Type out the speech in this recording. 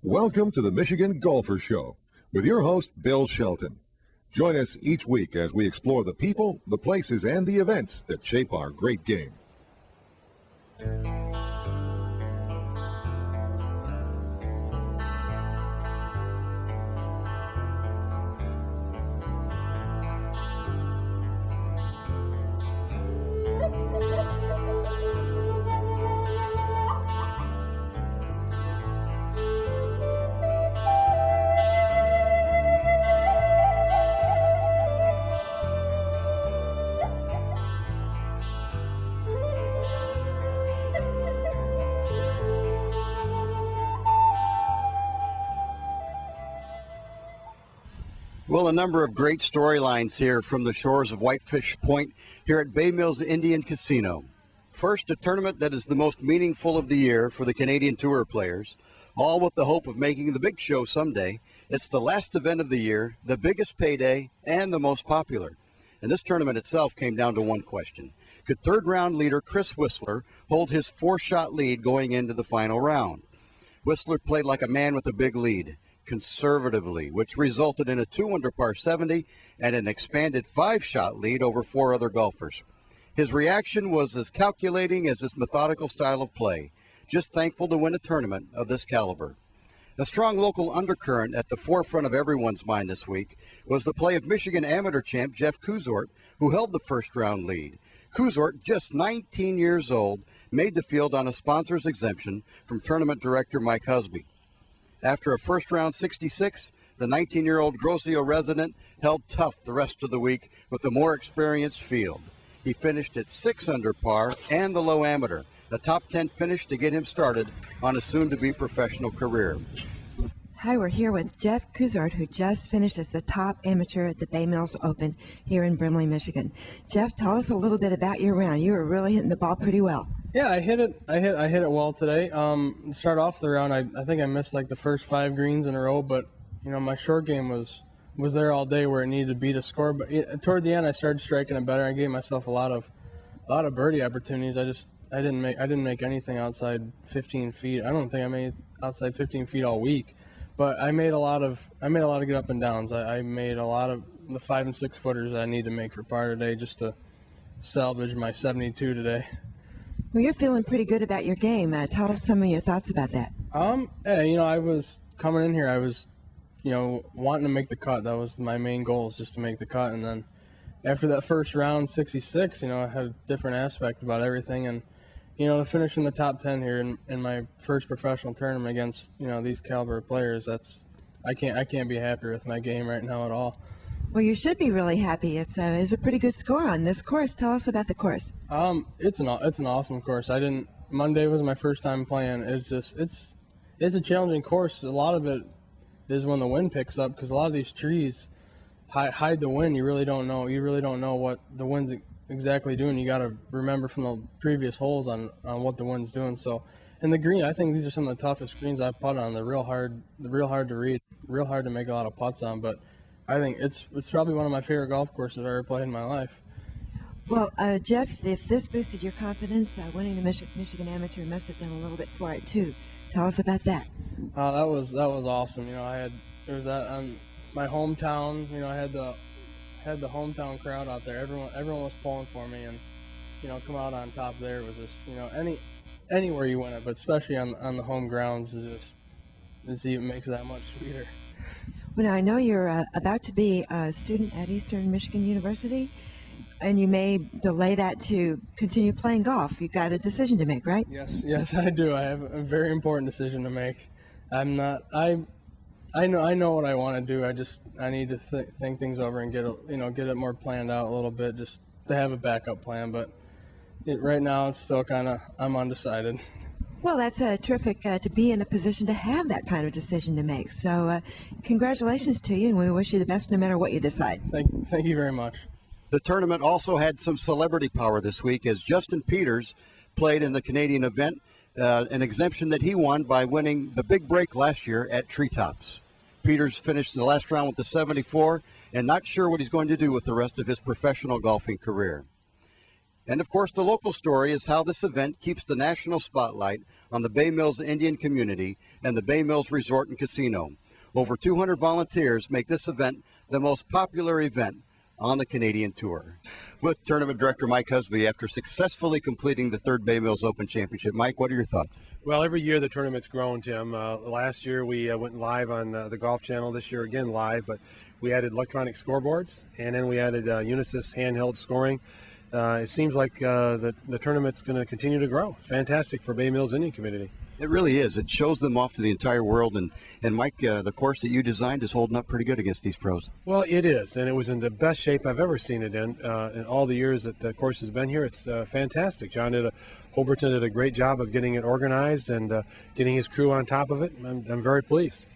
Welcome to the Michigan Golfer Show with your host, Bill Shelton. Join us each week as we explore the people, the places, and the events that shape our great game. Well, a number of great storylines here from the shores of Whitefish Point here at Bay Mills Indian Casino. First, a tournament that is the most meaningful of the year for the Canadian Tour players, all with the hope of making the big show someday. It's the last event of the year, the biggest payday, and the most popular. And this tournament itself came down to one question. Could third-round leader Chris Whistler hold his four-shot lead going into the final round? Whistler played like a man with a big lead, conservatively, which resulted in a 2-under par 70 and an expanded 5-shot lead over 4 other golfers. His reaction was as calculating as his methodical style of play, just thankful to win a tournament of this caliber. A strong local undercurrent at the forefront of everyone's mind this week was the play of Michigan amateur champ Jeff Kuzort, who held the first-round lead. Kuzort, just 19 years old, made the field on a sponsor's exemption from tournament director Mike Husby. After a first-round 66, the 19-year-old Grosio resident held tough the rest of the week with a more experienced field. He finished at 6 under par and the low amateur, a top 10 finish to get him started on a soon-to-be professional career. Hi, we're here with Jeff Kuzort, who just finished as the top amateur at the Bay Mills Open here in Brimley, Michigan. Jeff, tell us a little bit about your round. You were really hitting the ball pretty well. Yeah, I hit it well today. Start off the round, I think I missed like the first 5 greens in a row, but you know my short game was there all day where it needed to beat a score. But toward the end, I started striking it better. I gave myself a lot of birdie opportunities. I didn't make anything outside 15 feet. I don't think I made outside 15 feet all week, but I made a lot of good up and downs. I made a lot of the 5 and 6 footers that I need to make for par today just to salvage my 72 today. Well, you're feeling pretty good about your game. Tell us some of your thoughts about that. Yeah, I was coming in here. I was, wanting to make the cut. That was my main goal, is just to make the cut. And then after that first round, 66, I had a different aspect about everything. And, to finish in the top 10 here in my first professional tournament against, these caliber players, I can't be happier with my game right now at all. Well, you should be really happy. It's a pretty good score on this course. Tell us about the course. It's an awesome course. Monday was my first time playing. It's a challenging course. A lot of it is when the wind picks up, because a lot of these trees hide the wind. You really don't know what the wind's exactly doing. You got to remember from the previous holes on what the wind's doing. So, in the green, I think these are some of the toughest greens I've putted on. They're real hard to read, real hard to make a lot of putts on, but I think it's probably one of my favorite golf courses I've ever played in my life. Well, Jeff, if this boosted your confidence, winning the Michigan Amateur must have done a little bit for it too. Tell us about that. That was awesome. There was that my hometown. I had the hometown crowd out there. Everyone was pulling for me, and come out on top there was just anywhere you win it, but especially on the home grounds, it even makes it that much sweeter. Well, now, I know you're about to be a student at Eastern Michigan University, and you may delay that to continue playing golf. You've got a decision to make, right? Yes, I do. I have a very important decision to make. I know what I want to do. I need to think things over and get it more planned out a little bit, just to have a backup plan. But right now, it's still I'm undecided. Well, that's terrific to be in a position to have that kind of decision to make. So congratulations to you, and we wish you the best no matter what you decide. Thank you very much. The tournament also had some celebrity power this week, as Justin Peters played in the Canadian event, an exemption that he won by winning the big break last year at Treetops. Peters finished the last round with the 74 and not sure what he's going to do with the rest of his professional golfing career. And of course, the local story is how this event keeps the national spotlight on the Bay Mills Indian community and the Bay Mills Resort and Casino. Over 200 volunteers make this event the most popular event on the Canadian Tour. With Tournament Director Mike Husby, after successfully completing the third Bay Mills Open Championship, Mike, what are your thoughts? Well, every year the tournament's grown, Tim. Last year we went live on the Golf Channel. This year again live, but we added electronic scoreboards, and then we added Unisys handheld scoring. It seems like the tournament's going to continue to grow. It's fantastic for Bay Mills Indian community. It really is. It shows them off to the entire world. And Mike, the course that you designed is holding up pretty good against these pros. Well, it is, and it was in the best shape I've ever seen it in all the years that the course has been here. It's fantastic. Holberton did a great job of getting it organized and getting his crew on top of it. I'm very pleased.